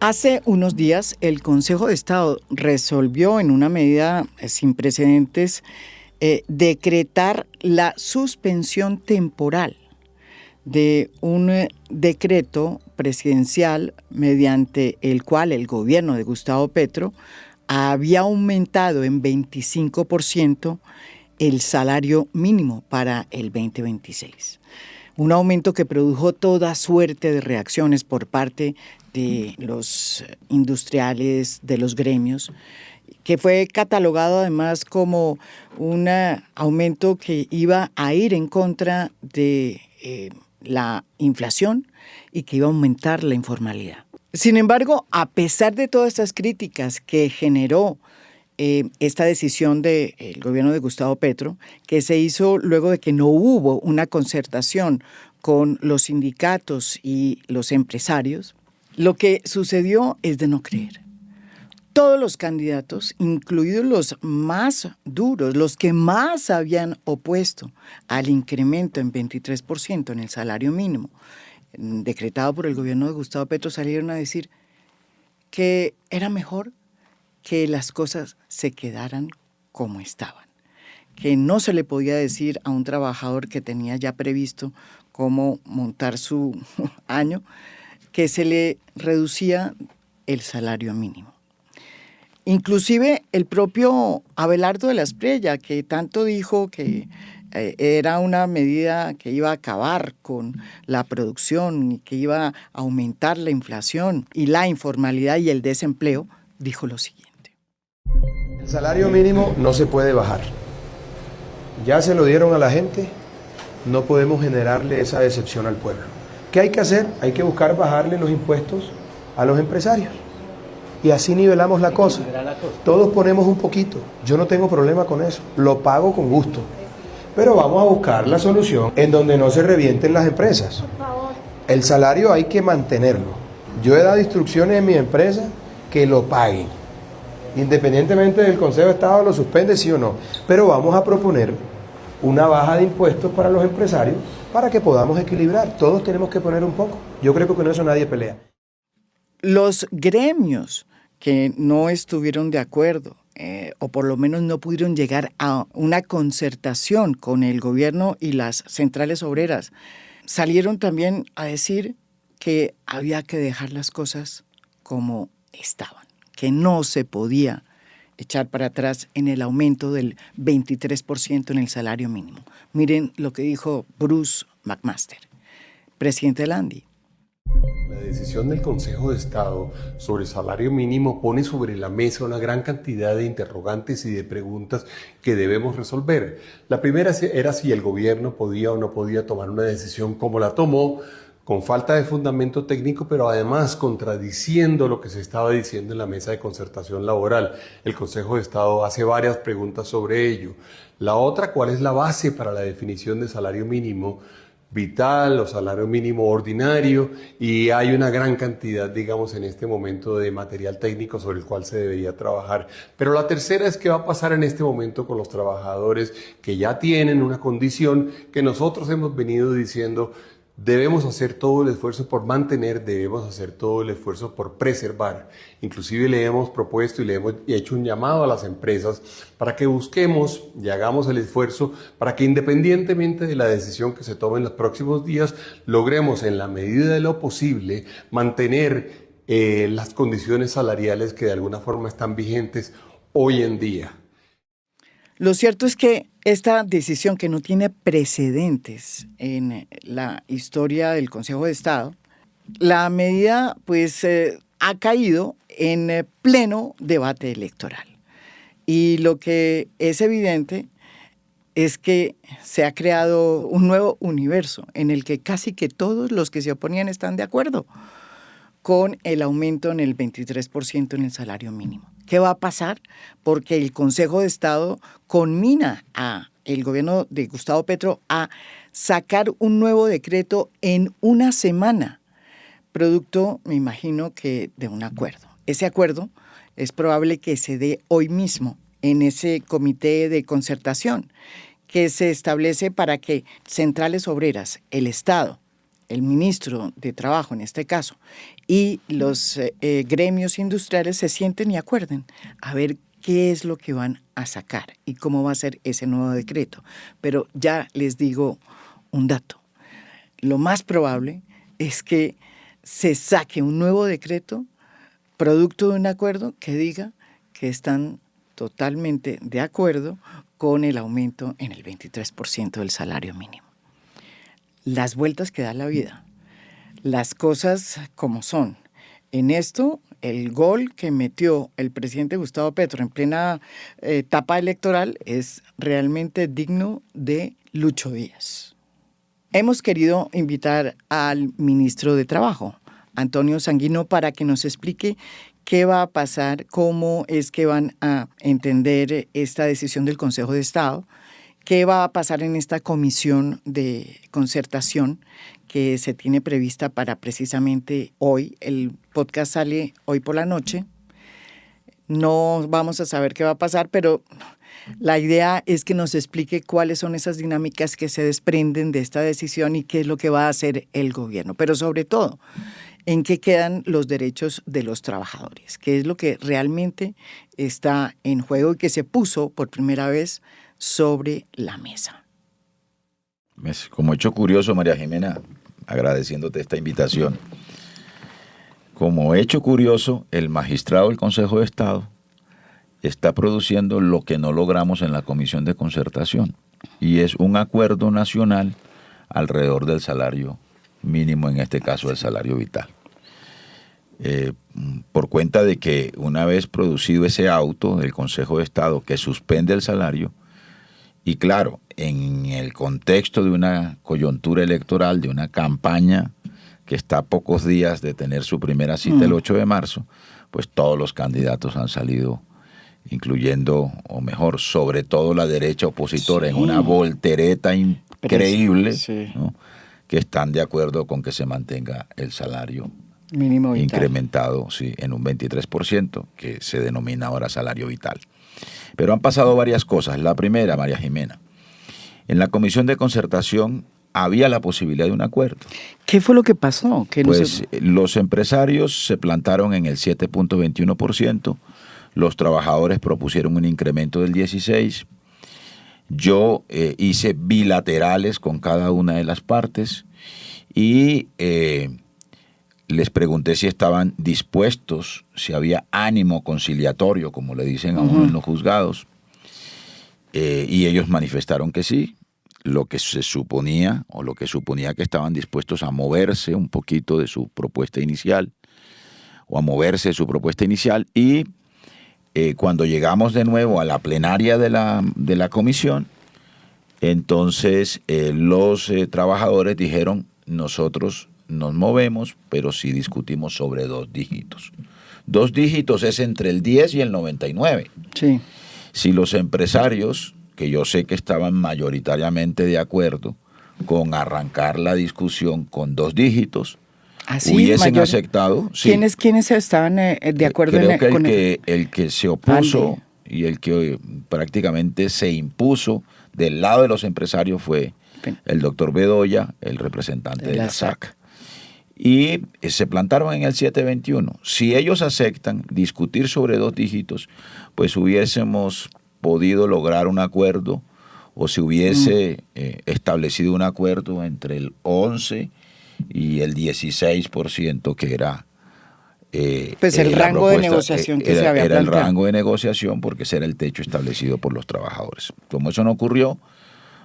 Hace unos días, el Consejo de Estado resolvió en una medida sin precedentes decretar la suspensión temporal de un decreto presidencial mediante el cual el gobierno de Gustavo Petro había aumentado en 25% el salario mínimo para el 2026. Un aumento que produjo toda suerte de reacciones por parte de los industriales, de los gremios, que fue catalogado además como un aumento que iba a ir en contra de la inflación y que iba a aumentar la informalidad. Sin embargo, a pesar de todas estas críticas que generó esta decisión del gobierno de Gustavo Petro, que se hizo luego de que no hubo una concertación con los sindicatos y los empresarios, lo que sucedió es de no creer. Todos los candidatos, incluidos los más duros, los que más habían opuesto al incremento en 23% en el salario mínimo decretado por el gobierno de Gustavo Petro, salieron a decir que era mejor que las cosas se quedaran como estaban, que no se le podía decir a un trabajador que tenía ya previsto cómo montar su año, que se le reducía el salario mínimo. Inclusive el propio Abelardo de la Espriella, que tanto dijo que era una medida que iba a acabar con la producción y que iba a aumentar la inflación y la informalidad y el desempleo, dijo lo siguiente. El salario mínimo no se puede bajar. Ya se lo dieron a la gente, no podemos generarle esa decepción al pueblo. ¿Qué hay que hacer? Hay que buscar bajarle los impuestos a los empresarios. Y así nivelamos la cosa. Todos ponemos un poquito. Yo no tengo problema con eso. Lo pago con gusto. Pero vamos a buscar la solución en donde no se revienten las empresas. El salario hay que mantenerlo. Yo he dado instrucciones en mi empresa que lo paguen. Independientemente del Consejo de Estado lo suspende, sí o no. Pero vamos a proponer una baja de impuestos para los empresarios para que podamos equilibrar. Todos tenemos que poner un poco. Yo creo que con eso nadie pelea. Los gremios que no estuvieron de acuerdo, o por lo menos no pudieron llegar a una concertación con el gobierno y las centrales obreras, salieron también a decir que había que dejar las cosas como estaban, que no se podía echar para atrás en el aumento del 23% en el salario mínimo. Miren lo que dijo Bruce McMaster, presidente del ANDI. La decisión del Consejo de Estado sobre el salario mínimo pone sobre la mesa una gran cantidad de interrogantes y de preguntas que debemos resolver. La primera era si el gobierno podía o no podía tomar una decisión como la tomó, con falta de fundamento técnico, pero además contradiciendo lo que se estaba diciendo en la mesa de concertación laboral. El Consejo de Estado hace varias preguntas sobre ello. La otra, ¿cuál es la base para la definición de salario mínimo vital o salario mínimo ordinario? Y hay una gran cantidad, digamos, en este momento de material técnico sobre el cual se debería trabajar. Pero la tercera es qué va a pasar en este momento con los trabajadores que ya tienen una condición que nosotros hemos venido diciendo. Debemos hacer todo el esfuerzo por mantener, debemos hacer todo el esfuerzo por preservar. Inclusive le hemos propuesto y le hemos hecho un llamado a las empresas para que busquemos y hagamos el esfuerzo para que independientemente de la decisión que se tome en los próximos días, logremos en la medida de lo posible mantener las condiciones salariales que de alguna forma están vigentes hoy en día. Lo cierto es que esta decisión, que no tiene precedentes en la historia del Consejo de Estado, la medida pues ha caído en pleno debate electoral. Y lo que es evidente es que se ha creado un nuevo universo en el que casi que todos los que se oponían están de acuerdo con el aumento en el 23% en el salario mínimo. ¿Qué va a pasar? Porque el Consejo de Estado conmina al gobierno de Gustavo Petro a sacar un nuevo decreto en una semana, producto, me imagino, que de un acuerdo. Ese acuerdo es probable que se dé hoy mismo en ese comité de concertación que se establece para que centrales obreras, el Estado el ministro de Trabajo en este caso, y los gremios industriales se sienten y acuerden a ver qué es lo que van a sacar y cómo va a ser ese nuevo decreto. Pero ya les digo un dato. Lo más probable es que se saque un nuevo decreto producto de un acuerdo que diga que están totalmente de acuerdo con el aumento en el 23% del salario mínimo. Las vueltas que da la vida, las cosas como son. En esto, el gol que metió el presidente Gustavo Petro en plena etapa electoral es realmente digno de Lucho Díaz. Hemos querido invitar al ministro de Trabajo, Antonio Sanguino, para que nos explique qué va a pasar, cómo es que van a entender esta decisión del Consejo de Estado, qué va a pasar en esta comisión de concertación que se tiene prevista para precisamente hoy. El podcast sale hoy por la noche. No vamos a saber qué va a pasar, pero la idea es que nos explique cuáles son esas dinámicas que se desprenden de esta decisión y qué es lo que va a hacer el gobierno. Pero sobre todo, en qué quedan los derechos de los trabajadores, qué es lo que realmente está en juego y que se puso por primera vez sobre la mesa. Como hecho curioso, María Jimena, agradeciéndote esta invitación. Como hecho curioso, el magistrado del Consejo de Estado está produciendo lo que no logramos en la Comisión de Concertación, y es un acuerdo nacional alrededor del salario mínimo, en este caso el salario vital. Por cuenta de que una vez producido ese auto del Consejo de Estado que suspende el salario, y claro, en el contexto de una coyuntura electoral, de una campaña que está a pocos días de tener su primera cita el 8 de marzo, pues todos los candidatos han salido, incluyendo, o mejor, sobre todo la derecha opositora, en una voltereta increíble, ¿no?, que están de acuerdo con que se mantenga el salario mínimo vital incrementado, sí, en un 23%, que se denomina ahora salario vital. Pero han pasado varias cosas. La primera, María Jimena, en la Comisión de Concertación había la posibilidad de un acuerdo. ¿Qué fue lo que pasó? Pues los empresarios se plantaron en el 7.21%, los trabajadores propusieron un incremento del 16%, yo hice bilaterales con cada una de las partes y les pregunté si estaban dispuestos, si había ánimo conciliatorio, como le dicen a uno en los juzgados, y ellos manifestaron que sí, lo que se suponía, o lo que suponía que estaban dispuestos a moverse un poquito de su propuesta inicial, o a moverse de su propuesta inicial, y cuando llegamos de nuevo a la plenaria de la comisión, entonces los trabajadores dijeron: nosotros nos movemos, pero sí discutimos sobre 2 dígitos. 2 dígitos es entre el 10 y el 99. Sí. Si los empresarios, que yo sé que estaban mayoritariamente de acuerdo con arrancar la discusión con 2 dígitos, hubiesen aceptado. Sí. ¿Quiénes estaban de acuerdo? Creo que el que se opuso y el que prácticamente se impuso del lado de los empresarios fue el doctor Bedoya, el representante de la SAC. Y se plantaron en el 721. Si ellos aceptan discutir sobre 2 dígitos, pues hubiésemos podido lograr un acuerdo, o se hubiese establecido un acuerdo entre el 11 y el 16%, que era pues el rango de negociación que se había planteado. Era el rango de negociación, porque ese era el techo establecido por los trabajadores. Como eso no ocurrió,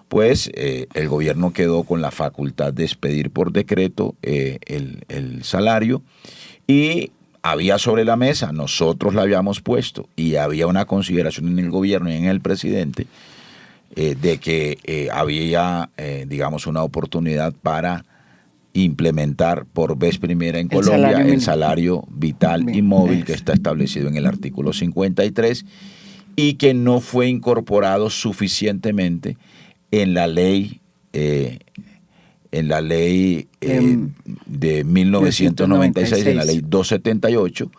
pues el gobierno quedó con la facultad de expedir por decreto el salario, y había sobre la mesa, nosotros la habíamos puesto, y había una consideración en el gobierno y en el presidente de que había, digamos, una oportunidad para implementar por vez primera en Colombia el salario vital y móvil que está establecido en el artículo 53 y que no fue incorporado suficientemente en la ley de 1996, en la ley 278,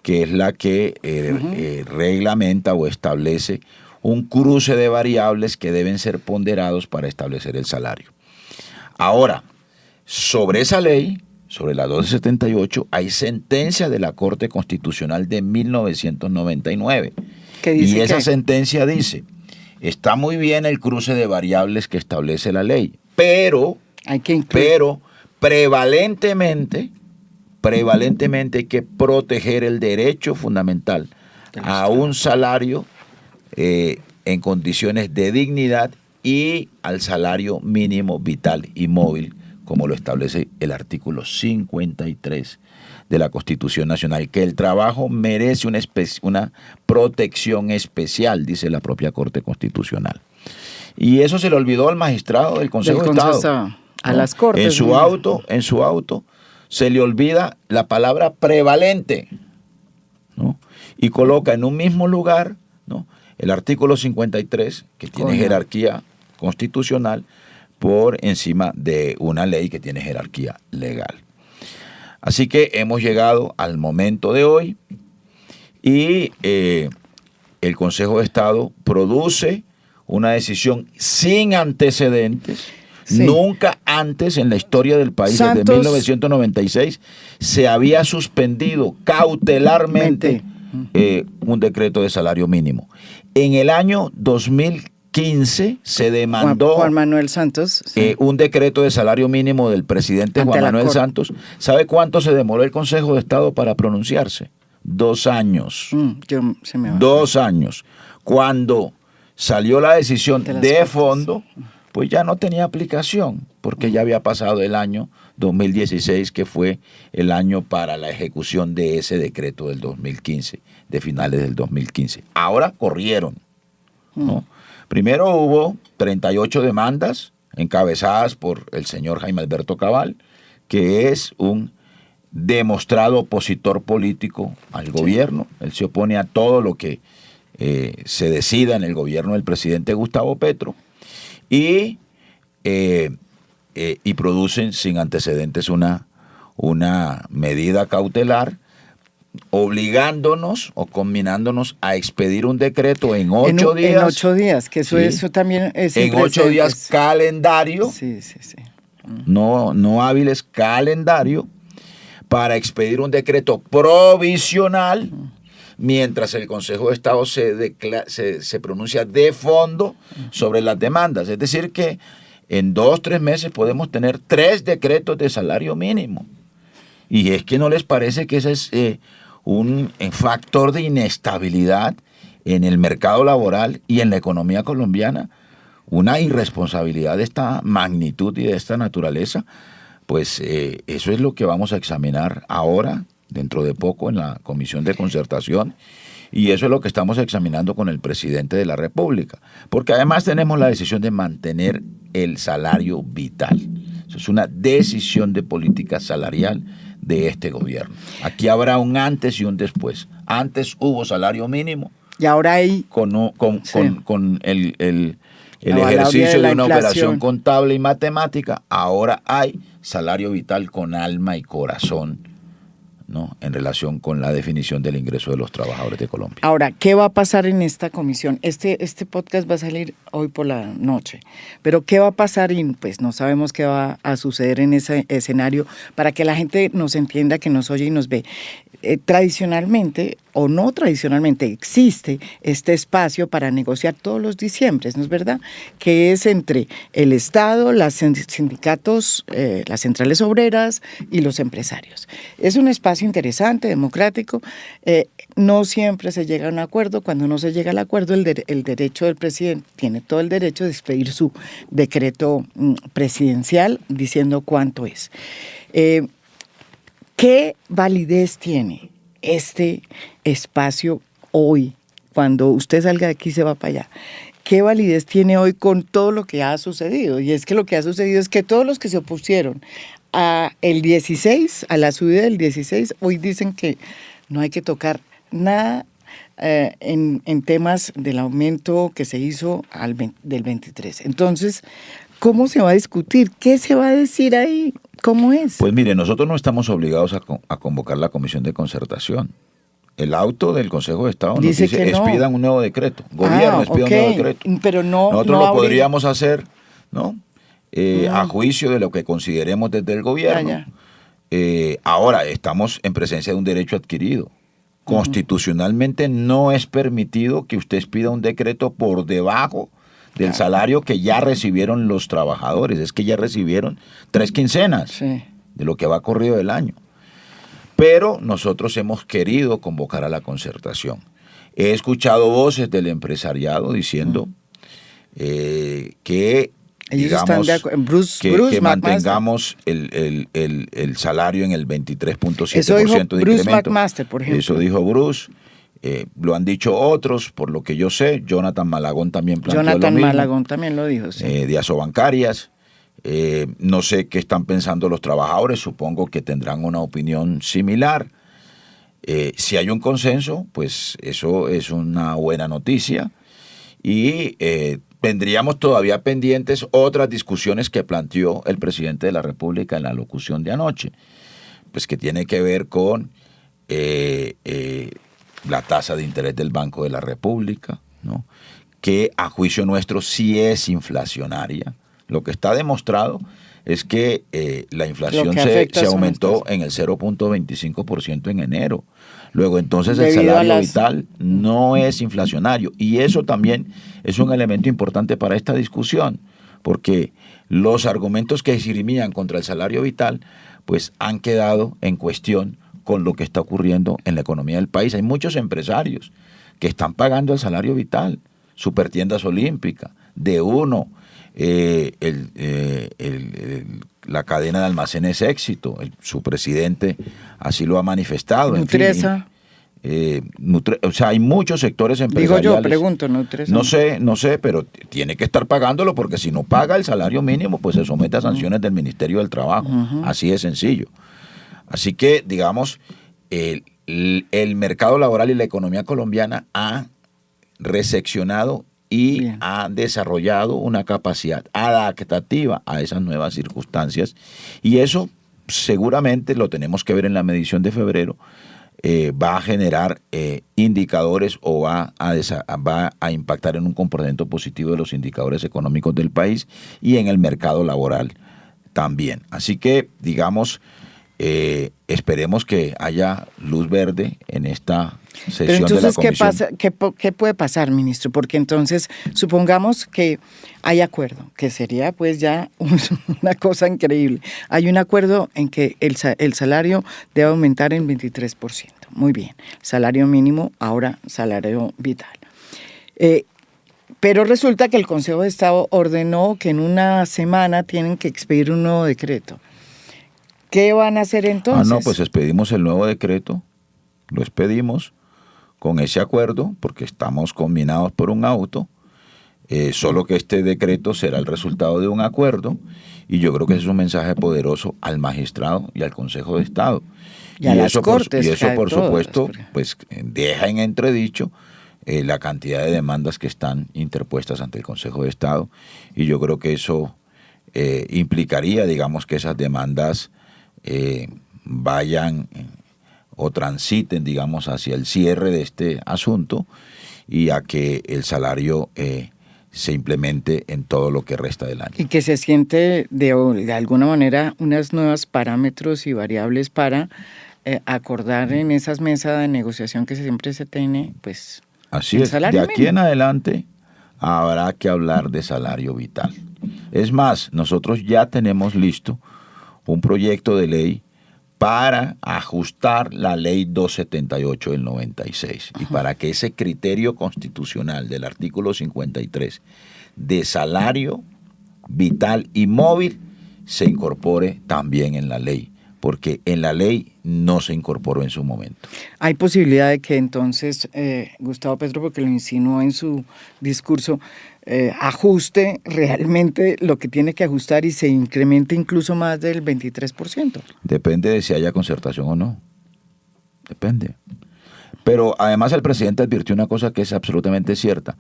que es la que reglamenta o establece un cruce de variables que deben ser ponderados para establecer el salario. Ahora, sobre esa ley, sobre la 1278, hay sentencia de la Corte Constitucional de 1999. ¿Qué dice y esa qué? sentencia dice, está muy bien el cruce de variables que establece la ley, pero Hay que incluir. prevalentemente hay que proteger el derecho fundamental a un salario en condiciones de dignidad y al salario mínimo vital y móvil, como lo establece el artículo 53 de la Constitución Nacional, que el trabajo merece una protección especial, dice la propia Corte Constitucional. Y eso se le olvidó al magistrado del Consejo de Estado. A ¿no? las Cortes. En su auto se le olvida la palabra prevalente, ¿no? Y coloca en un mismo lugar, ¿no?, el artículo 53, que tiene jerarquía constitucional, por encima de una ley que tiene jerarquía legal. Así que hemos llegado al momento de hoy y el Consejo de Estado produce una decisión sin antecedentes. Sí. Nunca antes en la historia del país, desde 1996, se había suspendido cautelarmente un decreto de salario mínimo. En el año 2015 se demandó Juan Manuel Santos, sí, un decreto de salario mínimo del presidente ante Juan la Manuel Corte. Santos. ¿Sabe cuánto se demoró el Consejo de Estado para pronunciarse? 2 años. Se me va. 2 años. Cuando salió la decisión De las de Cortes. fondo, pues ya no tenía aplicación, porque ya había pasado el año 2016, que fue el año para la ejecución de ese decreto del 2015, de finales del 2015. Ahora corrieron, ¿no? Primero hubo 38 demandas encabezadas por el señor Jaime Alberto Cabal, que es un demostrado opositor político al gobierno. Él se opone a todo lo que se decida en el gobierno del presidente Gustavo Petro, y producen sin antecedentes una medida cautelar obligándonos o combinándonos a expedir un decreto en 8 días. En 8 días, que eso, Sí. eso también es En 8 días calendario, Sí. no hábiles, calendario, para expedir un decreto provisional, mientras el Consejo de Estado se pronuncia de fondo sobre las demandas. Es decir, que en 2-3 meses podemos tener 3 decretos de salario mínimo. Y es que no les parece que ese es un factor de inestabilidad en el mercado laboral y en la economía colombiana, una irresponsabilidad de esta magnitud y de esta naturaleza. Pues eso es lo que vamos a examinar ahora, dentro de poco, en la Comisión de Concertación, y eso es lo que estamos examinando con el presidente de la República, porque además tenemos la decisión de mantener el salario vital. Eso es una decisión de política salarial de este gobierno. Aquí habrá un antes y un después. Antes hubo salario mínimo, Y ahora hay con el La variable ejercicio de la de una inflación. operación contable y matemática. Ahora hay salario vital con alma y corazón, ¿no?, en relación con la definición del ingreso de los trabajadores de Colombia. Ahora, ¿qué va a pasar en esta comisión? Este podcast va a salir hoy por la noche, pero ¿qué va a pasar? Y pues no sabemos qué va a suceder en ese escenario, para que la gente nos entienda, que nos oye y nos ve. Tradicionalmente o no tradicionalmente existe este espacio para negociar todos los diciembres, ¿no es verdad? Que es entre el Estado, los sindicatos, las centrales obreras y los empresarios. Es un espacio interesante, democrático. No siempre se llega a un acuerdo. Cuando no se llega al acuerdo, el derecho del presidente tiene todo el derecho de expedir su decreto presidencial diciendo cuánto es. ¿Qué validez tiene este espacio hoy? Cuando usted salga de aquí se va para allá. ¿Qué validez tiene hoy con todo lo que ha sucedido? Y es que lo que ha sucedido es que todos los que se opusieron a la subida del 16, hoy dicen que no hay que tocar nada en temas del aumento que se hizo del 23. Entonces, ¿cómo se va a discutir? ¿Qué se va a decir ahí? ¿Cómo es? Pues mire, nosotros no estamos obligados a convocar la Comisión de Concertación. El auto del Consejo de Estado nos dice que no. expidan un nuevo decreto. Gobierno, expida un nuevo decreto. Pero no, nosotros no lo podríamos hacer, ¿no?, a juicio de lo que consideremos desde el gobierno. Ahora, estamos en presencia de un derecho adquirido. Constitucionalmente no es permitido que usted pida un decreto por debajo del salario que ya recibieron los trabajadores. Es que ya recibieron 3 quincenas de lo que va corrido del año. Pero nosotros hemos querido convocar a la concertación. He escuchado voces del empresariado diciendo que, digamos, que mantengamos el salario en el 23.7% de Bruce incremento. McMaster, por ejemplo. Eso dijo Bruce. Lo han dicho otros, por lo que yo sé. Jonathan Malagón también planteó lo mismo. Malagón también lo dijo, sí. De Asobancarias. No sé qué están pensando los trabajadores. Supongo que tendrán una opinión similar. Si hay un consenso, pues eso es una buena noticia. Y tendríamos todavía pendientes otras discusiones que planteó el presidente de la República en la locución de anoche, pues que tiene que ver con la tasa de interés del Banco de la República, ¿no? Que a juicio nuestro sí es inflacionaria. Lo que está demostrado es que la inflación se aumentó en el 0.25% en enero. Luego, entonces, el salario vital no es inflacionario. Y eso también es un elemento importante para esta discusión, porque los argumentos que esgrimían contra el salario vital, pues han quedado en cuestión con lo que está ocurriendo en la economía del país. Hay muchos empresarios que están pagando el salario vital, Supertiendas Olímpica, D1, la cadena de almacenes Éxito, su presidente así lo ha manifestado. Nutresa. O sea, hay muchos sectores empresariales. Digo yo, pregunto, Nutresa. No sé, pero tiene que estar pagándolo, porque si no paga el salario mínimo, pues se somete a sanciones del Ministerio del Trabajo. Así de sencillo. Así que, digamos, el mercado laboral y la economía colombiana ha reseccionado y ha desarrollado una capacidad adaptativa a esas nuevas circunstancias, y eso seguramente lo tenemos que ver en la medición de febrero. Va a generar indicadores o va a impactar en un comportamiento positivo de los indicadores económicos del país y en el mercado laboral también. Así que, digamos, esperemos que haya luz verde en esta sesión. Pero entonces, de la comisión. ¿qué puede pasar, ministro? Porque entonces, supongamos que hay acuerdo, que sería pues ya una cosa increíble. Hay un acuerdo en que el salario debe aumentar en 23%. Muy bien. Salario mínimo, ahora salario vital. Pero resulta que el Consejo de Estado ordenó que en una semana tienen que expedir un nuevo decreto. ¿Qué van a hacer entonces? Pues expedimos el nuevo decreto, lo expedimos con ese acuerdo, porque estamos combinados por un auto, solo que este decreto será el resultado de un acuerdo, y yo creo que ese es un mensaje poderoso al magistrado y al Consejo de Estado. Y a las Cortes. Y eso, por supuesto, pues deja en entredicho la cantidad de demandas que están interpuestas ante el Consejo de Estado, y yo creo que eso implicaría, digamos, que esas demandas vayan o transiten, digamos, hacia el cierre de este asunto y a que el salario se implemente en todo lo que resta del año. Y que se siente de alguna manera unos nuevos parámetros y variables para acordar en esas mesas de negociación que siempre se tiene, pues, así es. De aquí en adelante habrá que hablar de salario vital. Es más, nosotros ya tenemos listo un proyecto de ley para ajustar la ley 278 del 96 y para que ese criterio constitucional del artículo 53 de salario vital y móvil se incorpore también en la ley, porque en la ley no se incorporó en su momento. Hay posibilidad de que entonces Gustavo Petro, porque lo insinuó en su discurso, ajuste realmente lo que tiene que ajustar y se incremente incluso más del 23%. Depende de si haya concertación o no. Depende. Pero además el presidente advirtió una cosa que es absolutamente cierta.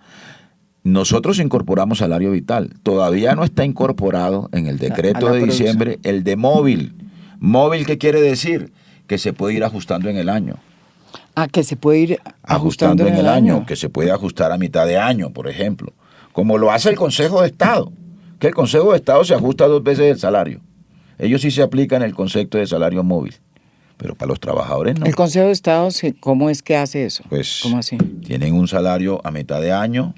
Nosotros incorporamos salario vital. Todavía no está incorporado en el decreto de diciembre el de móvil. ¿Móvil qué quiere decir? Que se puede ir ajustando en el año. Que se puede ir ajustando en el año. Que se puede ajustar a mitad de año, por ejemplo. Como lo hace el Consejo de Estado, Que el Consejo de Estado se ajusta 2 veces el salario. Ellos sí se aplican el concepto de salario móvil, pero para los trabajadores no. El Consejo de Estado, ¿cómo es que hace eso? Pues ¿Cómo así? tienen un salario a mitad de año,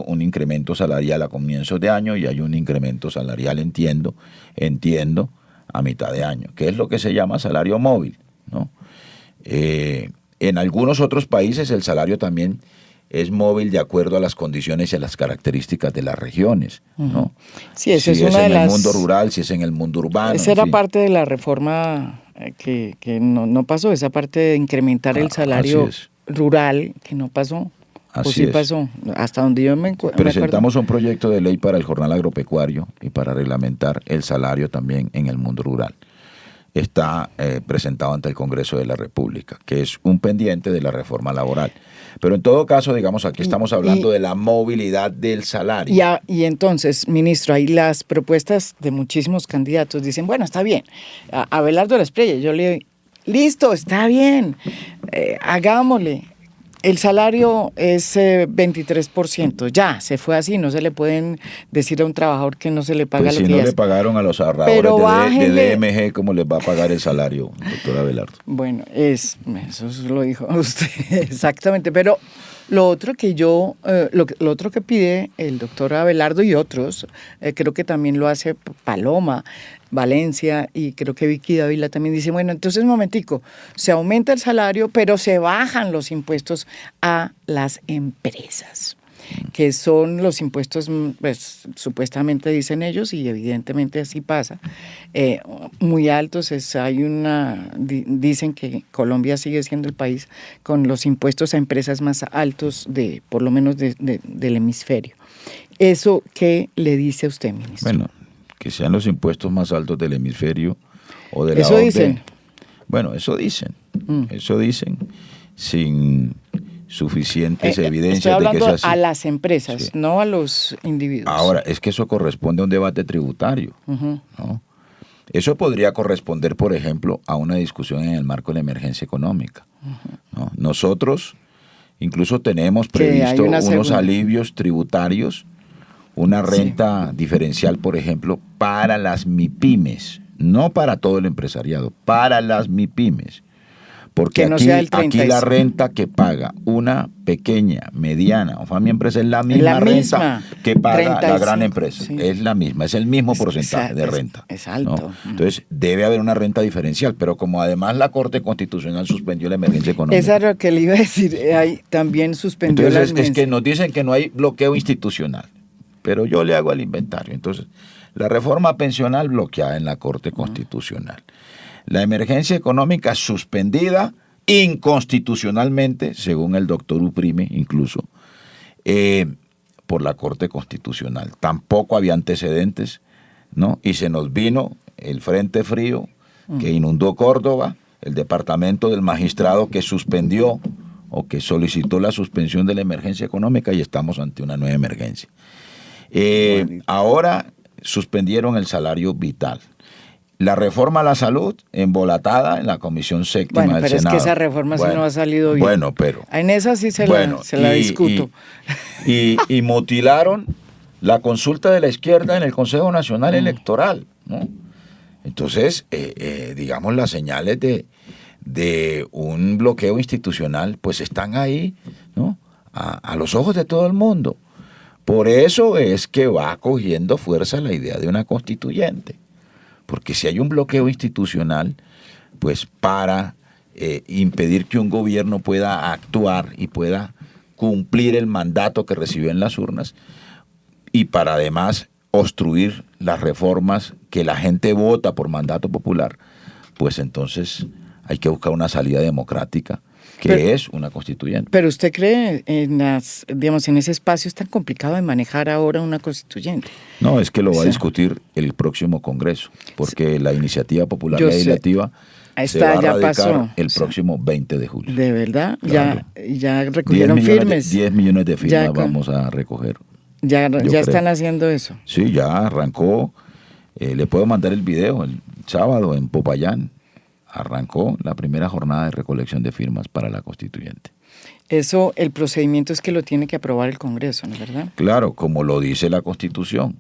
un incremento salarial a comienzos de año y hay un incremento salarial, entiendo, a mitad de año, que es lo que se llama salario móvil, ¿no? En algunos otros países el salario también es móvil de acuerdo a las condiciones y a las características de las regiones, ¿no? Sí, eso si es una de en las... el mundo rural, si es en el mundo urbano. Esa era en fin. parte de la reforma que no pasó, esa parte de incrementar el salario así es. rural que no pasó. ¿O Así sí es. pasó? Hasta donde yo me acuerdo. Presentamos un proyecto de ley para el jornal agropecuario y para reglamentar el salario también en el mundo rural. Está presentado ante el Congreso de la República, que es un pendiente de la reforma laboral. Pero en todo caso, digamos, aquí estamos hablando de la movilidad del salario. Y entonces, ministro, ahí las propuestas de muchísimos candidatos dicen, bueno, está bien, Abelardo Lesprella, yo le digo, listo, está bien, hagámosle. El salario es 23%, ya, se fue así, no se le pueden decir a un trabajador que no se le paga Pues lo si que no hace. le pagaron a los ahorradores Pero de bájenle. DMG, ¿cómo les va a pagar el salario, doctor Abelardo? Bueno, eso lo dijo usted exactamente, pero lo otro que lo otro que pide el doctor Abelardo y otros, creo que también lo hace Paloma, Valencia y creo que Vicky Dávila también dice, bueno, entonces un momentico, se aumenta el salario, pero se bajan los impuestos a las empresas, que son los impuestos, pues supuestamente dicen ellos, y evidentemente así pasa, muy altos. Dicen que Colombia sigue siendo el país con los impuestos a empresas más altos por lo menos del hemisferio. ¿Eso qué le dice a usted, ministro? Bueno, que sean los impuestos más altos del hemisferio o de la ¿Eso OCDE. dicen? Bueno, eso dicen sin suficientes evidencias Estoy hablando de que sea así. a las empresas, Sí. no a los individuos. Ahora, es que eso corresponde a un debate tributario, ¿no? Eso podría corresponder, por ejemplo, a una discusión en el marco de la emergencia económica, ¿no? Nosotros incluso tenemos Que hay previsto una unos segunda. alivios tributarios, una renta diferencial, por ejemplo, para las MIPYMES, no para todo el empresariado, para las MIPYMES. Porque Que no aquí, sea el aquí la 35. renta que paga una pequeña, mediana o familia empresa es la misma misma, renta que paga la 35, gran empresa. sí. Es la misma, es el mismo porcentaje de es- renta. es alto. ¿no? Entonces, debe haber una renta diferencial, pero como además la Corte Constitucional suspendió la emergencia económica. Esa era lo que le iba a decir, ahí también suspendió Entonces, la es que nos dicen que no hay bloqueo institucional, pero yo le hago el inventario. Entonces, la reforma pensional bloqueada en la Corte Constitucional. La emergencia económica suspendida inconstitucionalmente, según el doctor Uprime, incluso, por la Corte Constitucional. Tampoco había antecedentes, ¿no? Y se nos vino el Frente Frío que inundó Córdoba, el departamento del magistrado que suspendió o que solicitó la suspensión de la emergencia económica y estamos ante una nueva emergencia. Ahora suspendieron el salario vital. La reforma a la salud, embolatada en la Comisión Séptima Bueno, del pero Senado. es que esa reforma sí no ha salido bien. Bueno, pero... En esa sí se la discuto. Y mutilaron la consulta de la izquierda en el Consejo Nacional Electoral, ¿no? Entonces, digamos, las señales de un bloqueo institucional, pues están ahí, ¿no? A los ojos de todo el mundo. Por eso es que va cogiendo fuerza la idea de una constituyente. Porque si hay un bloqueo institucional, pues para impedir que un gobierno pueda actuar y pueda cumplir el mandato que recibió en las urnas, y para además obstruir las reformas que la gente vota por mandato popular, pues entonces hay que buscar una salida democrática, que es una constituyente. Pero usted cree en en ese espacio es tan complicado de manejar ahora una constituyente. No, es que lo va a Sí. discutir el próximo Congreso, porque la iniciativa popular Yo sé. legislativa se Esta va a ya radicar pasó. el Sí. próximo 20 de julio. De verdad, Claro. ya recogieron firmes. 10 millones de firmas Ya vamos a recoger. Ya creo. están haciendo eso. Sí, ya arrancó. Le puedo mandar el video el sábado en Popayán. Arrancó la primera jornada de recolección de firmas para la constituyente. Eso, el procedimiento es que lo tiene que aprobar el Congreso, ¿no es verdad? Claro, como lo dice la Constitución.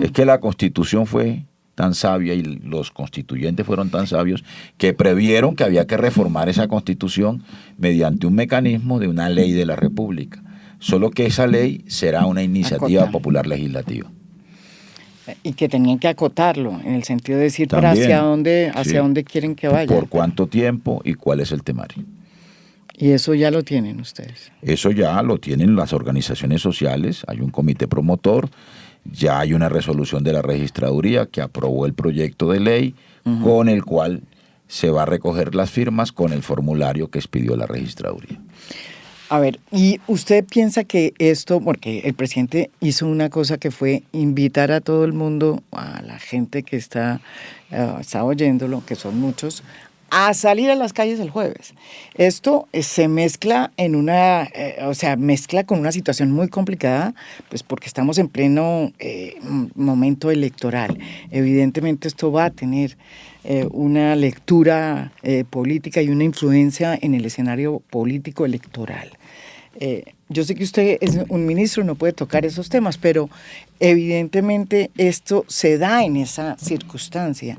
Es que la Constitución fue tan sabia y los constituyentes fueron tan sabios que previeron que había que reformar esa Constitución mediante un mecanismo de una ley de la República. Solo que esa ley será una iniciativa popular legislativa. Y que tenían que acotarlo, en el sentido de decir También, hacia dónde quieren que vaya. Por cuánto tiempo y cuál es el temario. Y eso ya lo tienen ustedes. Eso ya lo tienen las organizaciones sociales, hay un comité promotor, ya hay una resolución de la registraduría que aprobó el proyecto de ley con el cual se va a recoger las firmas con el formulario que expidió la registraduría. A ver, ¿y usted piensa que esto, porque el presidente hizo una cosa que fue invitar a todo el mundo, a la gente que está oyéndolo, que son muchos, a salir a las calles el jueves? Esto se mezcla en mezcla con una situación muy complicada, pues porque estamos en pleno momento electoral. Evidentemente esto va a tener una lectura política y una influencia en el escenario político electoral. Yo sé que usted es un ministro, no puede tocar esos temas, pero evidentemente esto se da en esa circunstancia.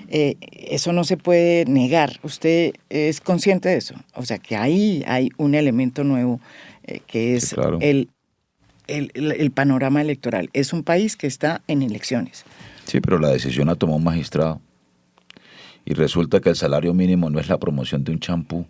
Eso no se puede negar. ¿Usted es consciente de eso? O sea, que ahí hay un elemento nuevo que es, sí, claro, el panorama electoral. Es un país que está en elecciones. Sí, pero la decisión la tomó un magistrado. Y resulta que el salario mínimo no es la promoción de un champú.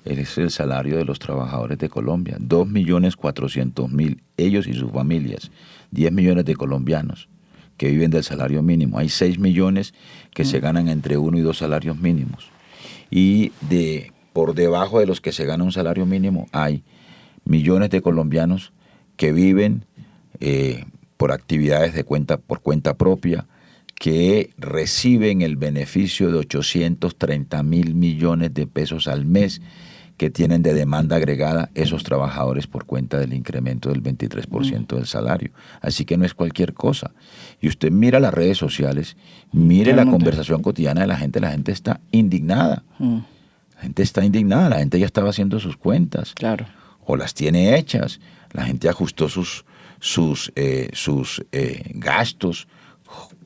Es el salario de los trabajadores de Colombia, 2.400.000, ellos y sus familias, 10 millones de colombianos que viven del salario mínimo. Hay 6 millones que se ganan entre 1 y 2 salarios mínimos. Y por debajo de los que se gana un salario mínimo hay millones de colombianos que viven por actividades por cuenta propia, que reciben el beneficio de 830.000 millones de pesos al mes que tienen de demanda agregada esos trabajadores por cuenta del incremento del 23% del salario. Así que no es cualquier cosa. Y usted mira las redes sociales, mire la conversación cotidiana de la gente está indignada. La gente está indignada, la gente ya estaba haciendo sus cuentas. Claro. O las tiene hechas. La gente ajustó sus gastos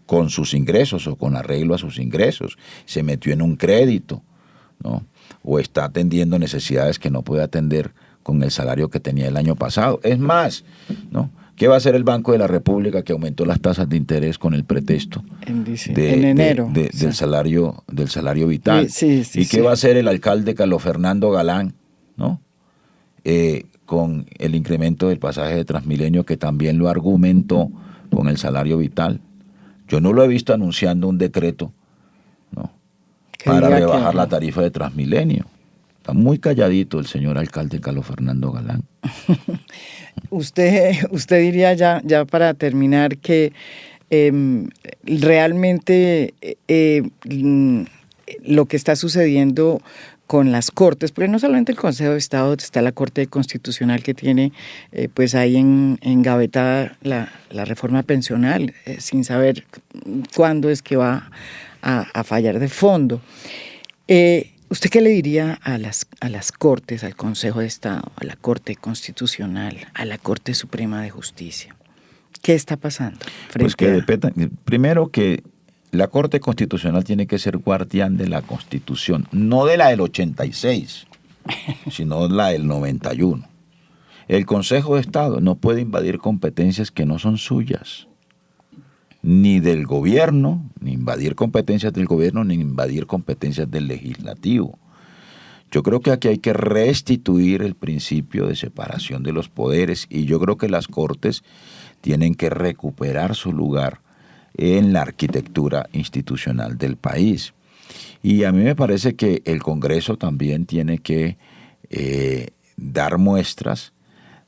con sus ingresos o con arreglo a sus ingresos. Se metió en un crédito, ¿no? O está atendiendo necesidades que no puede atender con el salario que tenía el año pasado. Es más, ¿no? ¿Qué va a hacer el Banco de la República que aumentó las tasas de interés con el pretexto en enero, del salario vital? Sí, ¿Y qué va a hacer el alcalde Carlos Fernando Galán, ¿no? Con el incremento del pasaje de Transmilenio, que también lo argumentó con el salario vital? Yo no lo he visto anunciando un decreto, ¿no?, para rebajar la tarifa de Transmilenio. Está muy calladito el señor alcalde Carlos Fernando Galán. Usted diría ya para terminar que realmente lo que está sucediendo con las Cortes, porque no solamente el Consejo de Estado, está la Corte Constitucional que tiene pues ahí engavetada la reforma pensional, sin saber cuándo es que va a fallar de fondo. ¿Usted qué le diría a las Cortes, al Consejo de Estado, a la Corte Constitucional, a la Corte Suprema de Justicia? ¿Qué está pasando? Pues que primero que la Corte Constitucional tiene que ser guardián de la Constitución, no de la del 86, sino la del 91. El Consejo de Estado no puede invadir competencias que no son suyas, ni del gobierno, ni invadir competencias del gobierno, ni invadir competencias del legislativo. Yo creo que aquí hay que restituir el principio de separación de los poderes y yo creo que las Cortes tienen que recuperar su lugar en la arquitectura institucional del país. Y a mí me parece que el Congreso también tiene que dar muestras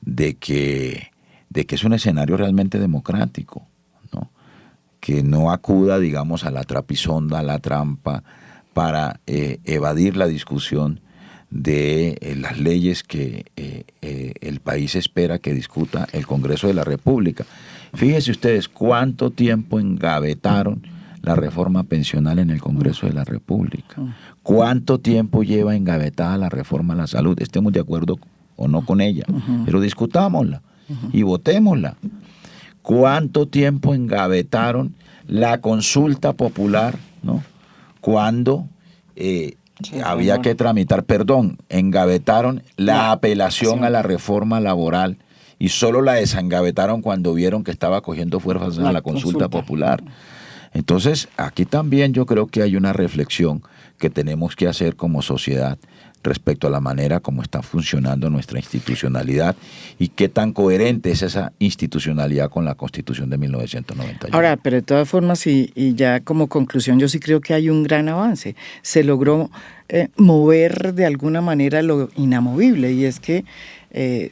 de que es un escenario realmente democrático, ¿no? Que no acuda, digamos, a la trapisonda, a la trampa, para evadir la discusión de las leyes que el país espera que discuta el Congreso de la República. Fíjense ustedes cuánto tiempo engavetaron la reforma pensional en el Congreso de la República. ¿Cuánto tiempo lleva engavetada la reforma a la salud? Estemos de acuerdo o no con ella, pero discutámosla y votémosla. ¿Cuánto tiempo engavetaron la consulta popular, ¿no? Cuando había que tramitar, engavetaron la apelación a la reforma laboral y solo la desengavetaron cuando vieron que estaba cogiendo fuerzas a la consulta popular. Entonces, aquí también yo creo que hay una reflexión que tenemos que hacer como sociedad respecto a la manera como está funcionando nuestra institucionalidad y qué tan coherente es esa institucionalidad con la Constitución de 1991. Ahora, pero de todas formas, y ya como conclusión, yo sí creo que hay un gran avance. Se logró mover de alguna manera lo inamovible, y es que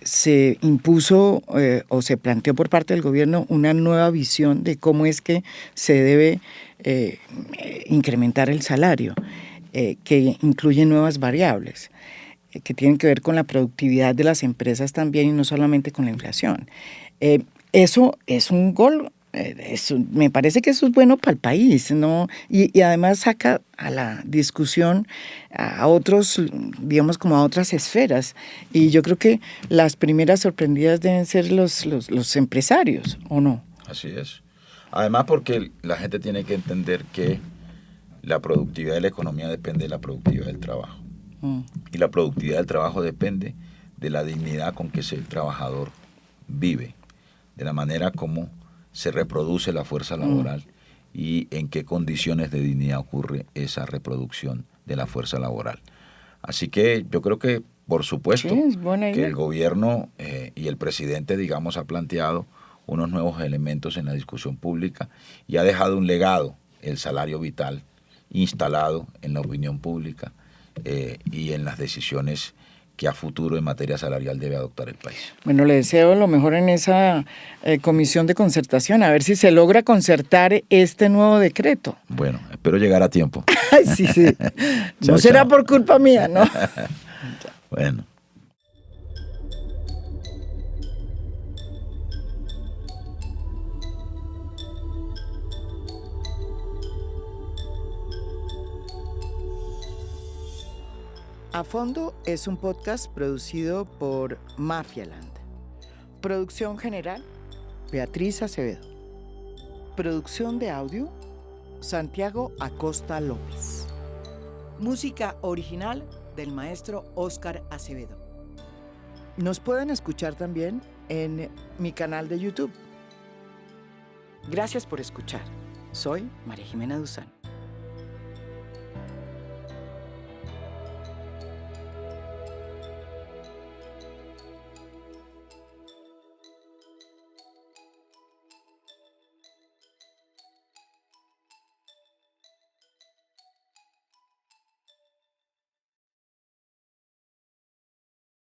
se impuso o se planteó por parte del gobierno una nueva visión de cómo es que se debe incrementar el salario, que incluye nuevas variables, que tienen que ver con la productividad de las empresas también y no solamente con la inflación. Eso es un gol. Me parece que eso es bueno para el país, ¿no? Y además saca a la discusión a otros, digamos, como a otras esferas. Y yo creo que las primeras sorprendidas deben ser los empresarios, ¿o no? Así es. Además, porque la gente tiene que entender que la productividad de la economía depende de la productividad del trabajo. Y la productividad del trabajo depende de la dignidad con que el trabajador vive, de la manera como se reproduce la fuerza laboral y en qué condiciones de dignidad ocurre esa reproducción de la fuerza laboral. Así que yo creo que, por supuesto, que el gobierno y el presidente, digamos, ha planteado unos nuevos elementos en la discusión pública y ha dejado un legado, el salario vital, instalado en la opinión pública y en las decisiones que a futuro en materia salarial debe adoptar el país. Bueno, le deseo lo mejor en esa comisión de concertación, a ver si se logra concertar este nuevo decreto. Bueno, espero llegar a tiempo. Ay, sí. No será por culpa mía, ¿no? Bueno. A Fondo es un podcast producido por Mafialand. Producción general, Beatriz Acevedo. Producción de audio, Santiago Acosta López. Música original del maestro Óscar Acevedo. Nos pueden escuchar también en mi canal de YouTube. Gracias por escuchar. Soy María Jimena Duzán.